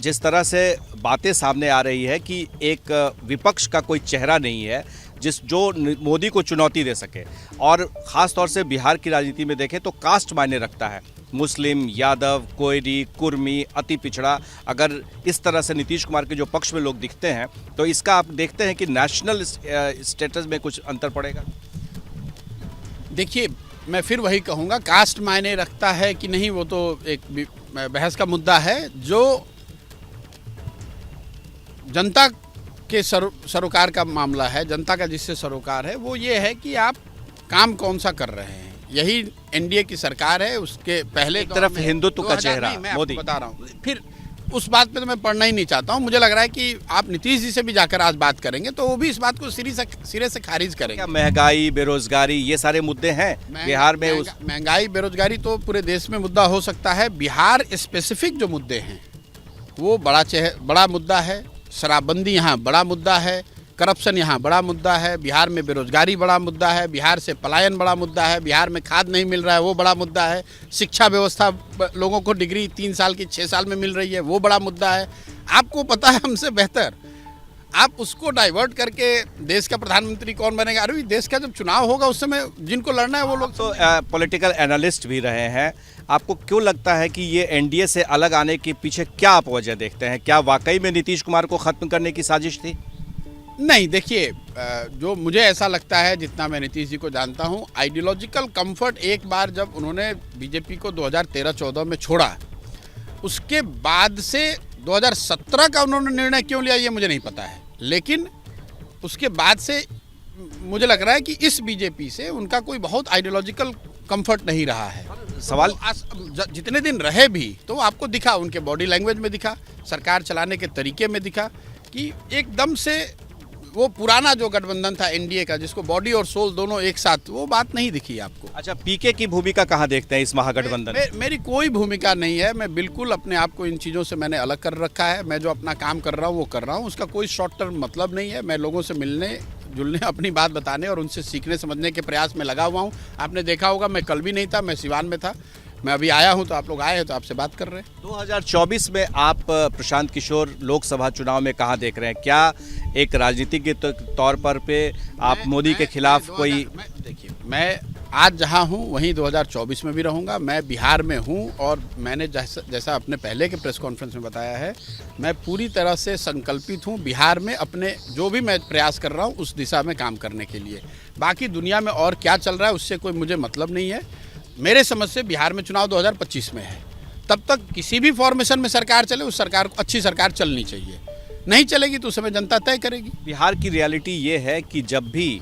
जिस तरह से बातें सामने आ रही है कि एक विपक्ष का कोई चेहरा नहीं है जो मोदी को चुनौती दे सके, और ख़ास तौर से बिहार की राजनीति में देखें तो कास्ट मायने रखता है। मुस्लिम, यादव, कोयरी, कुर्मी, अति पिछड़ा, अगर इस तरह से नीतीश कुमार के जो पक्ष में लोग दिखते हैं तो इसका आप देखते हैं कि नेशनल स्टेटस में कुछ अंतर पड़ेगा? देखिए, मैं फिर वही कहूँगा, कास्ट मायने रखता है कि नहीं वो तो एक बहस का मुद्दा है। जो जनता के सरोकार का मामला है, जनता का जिससे सरोकार है, वो ये है कि आप काम कौन सा कर रहे हैं। यही एनडीए की सरकार है। उसके पहले एक तरफ हिंदुत्व का चेहरा मोदी, बता रहा हूँ, फिर उस बात पे तो मैं पढ़ना ही नहीं चाहता हूँ। मुझे लग रहा है कि आप नीतीश जी से भी जाकर आज बात करेंगे तो वो भी इस बात को सिरे से खारिज करेंगे। क्या महंगाई, बेरोजगारी, ये सारे मुद्दे हैं बिहार में? महंगाई, बेरोजगारी तो पूरे देश में मुद्दा हो सकता है। बिहार स्पेसिफिक जो मुद्दे हैं वो बड़ा मुद्दा है। शराबबंदी यहाँ बड़ा मुद्दा है, करप्शन यहाँ बड़ा मुद्दा है, बिहार में बेरोजगारी बड़ा मुद्दा है, बिहार से पलायन बड़ा मुद्दा है, बिहार में खाद नहीं मिल रहा है वो बड़ा मुद्दा है, शिक्षा व्यवस्था लोगों को डिग्री 3 साल की 6 साल में मिल रही है वो बड़ा मुद्दा है। आपको पता है हमसे बेहतर। आप उसको डाइवर्ट करके देश का प्रधानमंत्री कौन बनेगा? अरे देश का जब चुनाव होगा उस समय जिनको लड़ना है वो लोग तो पॉलिटिकल एनालिस्ट भी रहे हैं। आपको क्यों लगता है कि ये एनडीए से अलग आने के पीछे क्या आप वजह देखते हैं? क्या वाकई में नीतीश कुमार को खत्म करने की साजिश थी? नहीं, देखिए, जो मुझे ऐसा लगता है, जितना मैं नीतीश जी को जानता हूँ, आइडियोलॉजिकल कंफर्ट एक बार जब उन्होंने बीजेपी को 2013-14 में छोड़ा, उसके बाद से 2017 का उन्होंने निर्णय क्यों लिया ये मुझे नहीं पता है। लेकिन उसके बाद से मुझे लग रहा है कि इस बीजेपी से उनका कोई बहुत आइडियोलॉजिकल कंफर्ट नहीं रहा है। सवाल जितने दिन रहे भी तो आपको दिखा, उनके बॉडी लैंग्वेज में दिखा, सरकार चलाने के तरीके में दिखा कि एकदम से वो पुराना जो गठबंधन था एनडीए का, जिसको बॉडी और सोल दोनों एक साथ, वो बात नहीं दिखी आपको। अच्छा, पीके की भूमिका कहाँ देखते हैं इस महागठबंधन? मेरी कोई भूमिका नहीं है। मैं बिल्कुल अपने आप को इन चीज़ों से मैंने अलग कर रखा है। मैं जो अपना काम कर रहा हूँ वो कर रहा हूँ, उसका कोई शॉर्ट टर्म मतलब नहीं है। मैं लोगों से मिलने जुलने, अपनी बात बताने और उनसे सीखने समझने के प्रयास में लगा हुआ हूँ। आपने देखा होगा मैं कल भी नहीं था, मैं सिवान में था। मैं अभी आया हूं तो आप लोग आए हैं तो आपसे बात कर रहे हैं। 2024 में आप प्रशांत किशोर लोकसभा चुनाव में कहां देख रहे हैं? क्या एक राजनीतिक के तौर पर पे आप मोदी के खिलाफ कोई? देखिए, मैं आज जहां हूं वहीं 2024 में भी रहूंगा। मैं बिहार में हूं और मैंने जैसा अपने पहले के प्रेस कॉन्फ्रेंस में बताया है, मैं पूरी तरह से संकल्पित हूं बिहार में अपने जो भी मैं प्रयास कर रहा हूं उस दिशा में काम करने के लिए। बाकी दुनिया में और क्या चल रहा है उससे कोई मुझे मतलब नहीं है। मेरे समझ से बिहार में चुनाव 2025 में है। तब तक किसी भी फॉर्मेशन में सरकार चले, उस सरकार को अच्छी सरकार चलनी चाहिए। नहीं चलेगी तो उस समय जनता तय करेगी। बिहार की रियलिटी ये है कि जब भी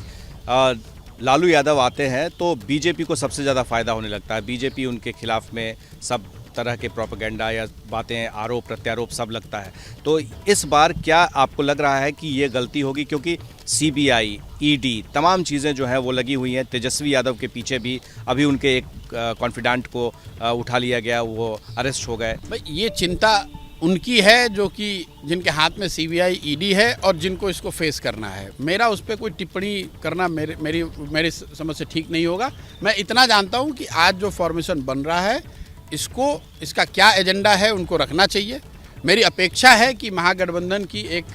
लालू यादव आते हैं तो बीजेपी को सबसे ज़्यादा फायदा होने लगता है। बीजेपी उनके खिलाफ में सब तरह के प्रोपेगेंडा या बातें, आरोप प्रत्यारोप सब लगता है। तो इस बार क्या आपको लग रहा है कि ये गलती होगी? क्योंकि सीबीआई, ईडी, तमाम चीज़ें जो हैं वो लगी हुई हैं। तेजस्वी यादव के पीछे भी अभी उनके एक कॉन्फिडेंट को उठा लिया गया, वो अरेस्ट हो गए। भाई, ये चिंता उनकी है जो कि जिनके हाथ में सीबीआई, ईडी है और जिनको इसको फेस करना है। मेरा उस पर कोई टिप्पणी करना मेरी समझ से ठीक नहीं होगा। मैं इतना जानता हूँ कि आज जो फॉर्मेशन बन रहा है इसका क्या एजेंडा है उनको रखना चाहिए। मेरी अपेक्षा है कि महागठबंधन की एक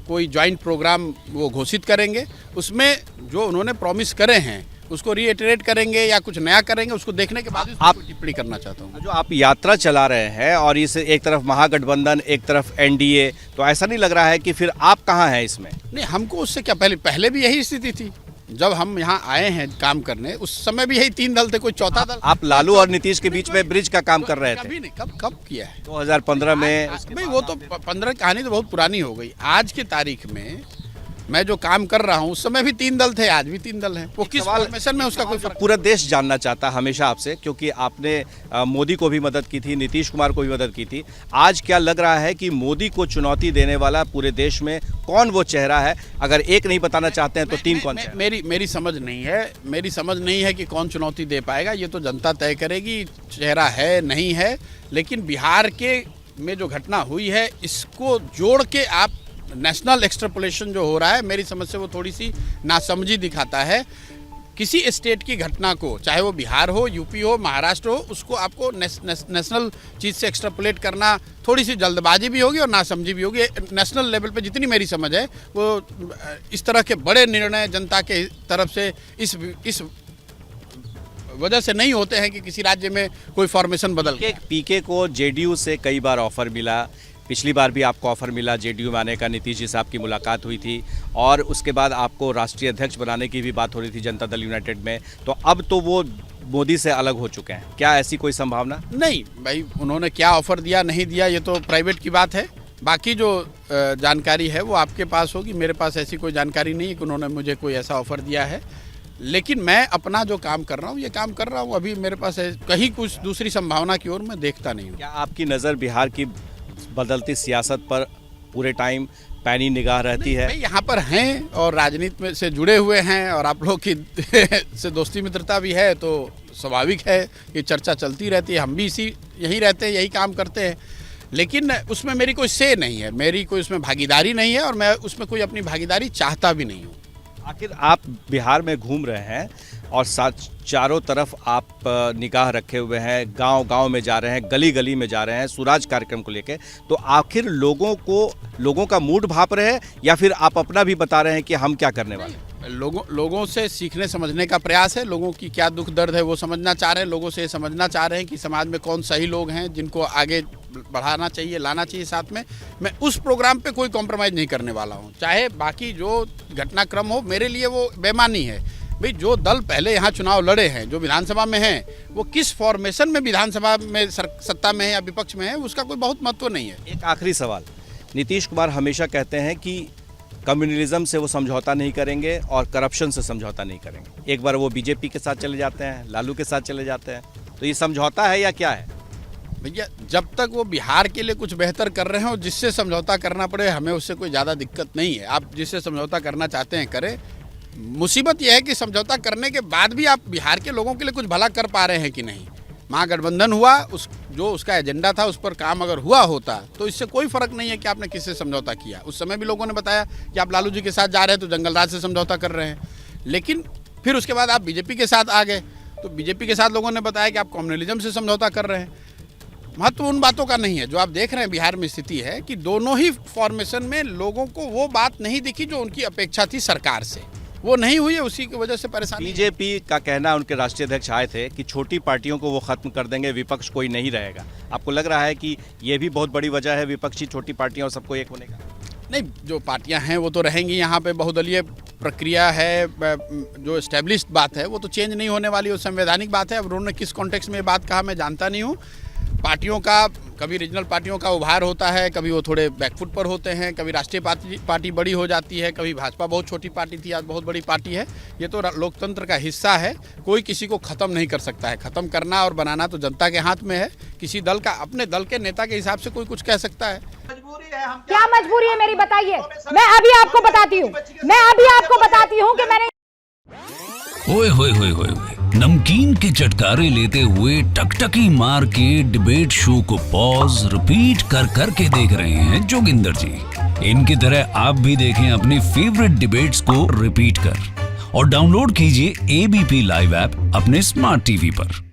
कोई जॉइंट प्रोग्राम वो घोषित करेंगे। उसमें जो उन्होंने प्रॉमिस करे हैं उसको रीइटरेट करेंगे या कुछ नया करेंगे, उसको देखने के बाद आप टिप्पणी करना चाहता हूँ। जो आप यात्रा चला रहे हैं और इस एक तरफ महागठबंधन, एक तरफ एनडीए, तो ऐसा नहीं लग रहा है कि फिर आप कहाँ हैं इसमें? नहीं, हमको उससे क्या, पहले भी यही स्थिति थी। जब हम यहाँ आए हैं काम करने, उस समय भी यही 3 दल थे, कोई चौथा दल। आप लालू और नीतीश के बीच में ब्रिज का काम कर रहे थे? कभी नहीं। कब किया है? 2015 में। भाई, वो तो 15 कहानी तो बहुत पुरानी हो गई। आज की तारीख में मैं जो काम कर रहा हूँ उस समय भी 3 दल थे, आज भी 3 दल हैं। वो किस फॉर्मेशन में उसका कोई फर्क? पूरा देश जानना चाहता हमेशा आपसे, क्योंकि आपने मोदी को भी मदद की थी, नीतीश कुमार को भी मदद की थी। आज क्या लग रहा है कि मोदी को चुनौती देने वाला पूरे देश में कौन वो चेहरा है? अगर एक नहीं बताना चाहते हैं तो 3 कौन से? मेरी समझ नहीं है। मेरी समझ नहीं है कि कौन चुनौती दे पाएगा। ये तो जनता तय करेगी चेहरा है नहीं है। लेकिन बिहार के में जो घटना हुई है इसको जोड़ के आप नेशनल एक्सट्रापोलेशन जो हो रहा है, मेरी समझ से वो थोड़ी सी नासमझी दिखाता है। किसी स्टेट की घटना को, चाहे वो बिहार हो, यूपी हो, महाराष्ट्र हो, उसको आपको नेशनल चीज़ से एक्सट्रापोलेट करना थोड़ी सी जल्दबाजी भी होगी और नासमझी भी होगी। नेशनल लेवल पे जितनी मेरी समझ है वो इस तरह के बड़े निर्णय जनता के तरफ से इस वजह से नहीं होते हैं कि किसी राज्य में कोई फॉर्मेशन बदल गया। पीके को जेडीयू से कई बार ऑफर मिला, पिछली बार भी आपको ऑफर मिला जेडीयू में आने का, नीतीश जी साहब की मुलाकात हुई थी और उसके बाद आपको राष्ट्रीय अध्यक्ष बनाने की भी बात हो रही थी जनता दल यूनाइटेड में। तो अब तो वो मोदी से अलग हो चुके हैं, क्या ऐसी कोई संभावना? नहीं भाई, उन्होंने क्या ऑफर दिया नहीं दिया ये तो प्राइवेट की बात है। बाकी जो जानकारी है वो आपके पास होगी, मेरे पास ऐसी कोई जानकारी नहीं है कि उन्होंने मुझे कोई ऐसा ऑफर दिया है। लेकिन मैं अपना जो काम कर रहा हूँ ये काम कर रहा हूँ। अभी मेरे पास कहीं कुछ दूसरी संभावना की ओर मैं देखता नहीं हूँ। क्या आपकी नज़र बिहार की बदलती सियासत पर पूरे टाइम पैनी निगाह रहती है? भाई यहाँ पर हैं और राजनीति में से जुड़े हुए हैं और आप लोग की से दोस्ती मित्रता भी है, तो स्वाभाविक है कि चर्चा चलती रहती है। हम भी यही रहते हैं, यही काम करते हैं। लेकिन उसमें मेरी कोई से नहीं है, मेरी कोई उसमें भागीदारी नहीं है और मैं उसमें कोई अपनी भागीदारी चाहता भी नहीं हूँ। आखिर आप बिहार में घूम रहे हैं और चारों तरफ आप निगाह रखे हुए हैं, गांव-गांव में जा रहे हैं, गली-गली में जा रहे हैं स्वराज कार्यक्रम को लेके, तो आखिर लोगों का मूड भाप रहे हैं या फिर आप अपना भी बता रहे हैं कि हम क्या करने वाले हैं? लोगों से सीखने समझने का प्रयास है। लोगों की क्या दुख दर्द है वो समझना चाह रहे हैं। लोगों से समझना चाह रहे हैं कि समाज में कौन सही लोग हैं जिनको आगे बढ़ाना चाहिए, लाना चाहिए साथ में। मैं उस प्रोग्राम पे कोई कॉम्प्रोमाइज़ नहीं करने वाला हूँ, चाहे बाकी जो घटनाक्रम हो। मेरे लिए वो बेमानी है। भाई जो दल पहले यहाँ चुनाव लड़े हैं, जो विधानसभा में हैं, वो किस फॉर्मेशन में विधानसभा में सत्ता में है या विपक्ष में है, उसका कोई बहुत महत्व नहीं है। एक आखिरी सवाल, नीतीश कुमार हमेशा कहते हैं कि कम्युनलिज्म से वो समझौता नहीं करेंगे और करप्शन से समझौता नहीं करेंगे। एक बार वो बीजेपी के साथ चले जाते हैं, लालू के साथ चले जाते हैं, तो ये समझौता है या क्या है? भैया जब तक वो बिहार के लिए कुछ बेहतर कर रहे हो, जिससे समझौता करना पड़े, हमें उससे कोई ज़्यादा दिक्कत नहीं है। आप जिससे समझौता करना चाहते हैं करें। मुसीबत यह है कि समझौता करने के बाद भी आप बिहार के लोगों के लिए कुछ भला कर पा रहे हैं कि नहीं। महागठबंधन हुआ, उसका एजेंडा था उस पर काम अगर हुआ होता तो इससे कोई फर्क नहीं है कि आपने किससे समझौता किया। उस समय भी लोगों ने बताया कि आप लालू जी के साथ जा रहे हैं तो जंगलराज से समझौता कर रहे हैं। लेकिन फिर उसके बाद आप बीजेपी के साथ आ गए तो बीजेपी के साथ लोगों ने बताया कि आप कम्युनलिज्म से समझौता कर रहे हैं। महत्व उन बातों का नहीं है। जो आप देख रहे हैं बिहार में स्थिति है कि दोनों ही फॉर्मेशन में लोगों को वो बात नहीं दिखी जो उनकी अपेक्षा थी सरकार से, वो नहीं हुई है। उसी की वजह से परेशानी। बीजेपी का कहना, उनके राष्ट्रीय अध्यक्ष आए थे कि छोटी पार्टियों को वो खत्म कर देंगे, विपक्ष कोई नहीं रहेगा। आपको लग रहा है कि ये भी बहुत बड़ी वजह है विपक्षी छोटी पार्टियां और सबको एक होने का? नहीं, जो पार्टियां हैं वो तो रहेंगी। यहाँ पे बहुदलीय प्रक्रिया है, जो एस्टेब्लिश्ड बात है वो तो चेंज नहीं होने वाली, वो संवैधानिक बात है। अब उन्होंने किस कॉन्टेक्स्ट में ये बात कहा मैं जानता नहीं हूँ। पार्टियों का कभी रीजनल पार्टियों का उभार होता है, कभी वो थोड़े बैकफुट पर होते हैं, कभी राष्ट्रीय पार्टी बड़ी हो जाती है, कभी भाजपा बहुत छोटी पार्टी थी आज बहुत बड़ी पार्टी है। ये तो लोकतंत्र का हिस्सा है। कोई किसी को ख़त्म नहीं कर सकता है। ख़त्म करना और बनाना तो जनता के हाथ में है। किसी दल का, अपने दल के नेता के हिसाब से कोई कुछ कह सकता है। क्या मजबूरी है मेरी बताइए? मैं अभी आपको बताती हूँ कि मैंने ओए होए होए होए होए, नमकीन के चटकारे लेते हुए टकटकी मार के डिबेट शो को पॉज रिपीट कर कर के देख रहे हैं जोगिंदर जी। इनकी तरह आप भी देखें अपनी फेवरेट डिबेट्स को रिपीट कर और डाउनलोड कीजिए एबीपी लाइव ऐप अपने स्मार्ट टीवी पर।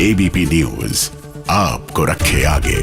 एबीपी न्यूज आपको रखे आगे।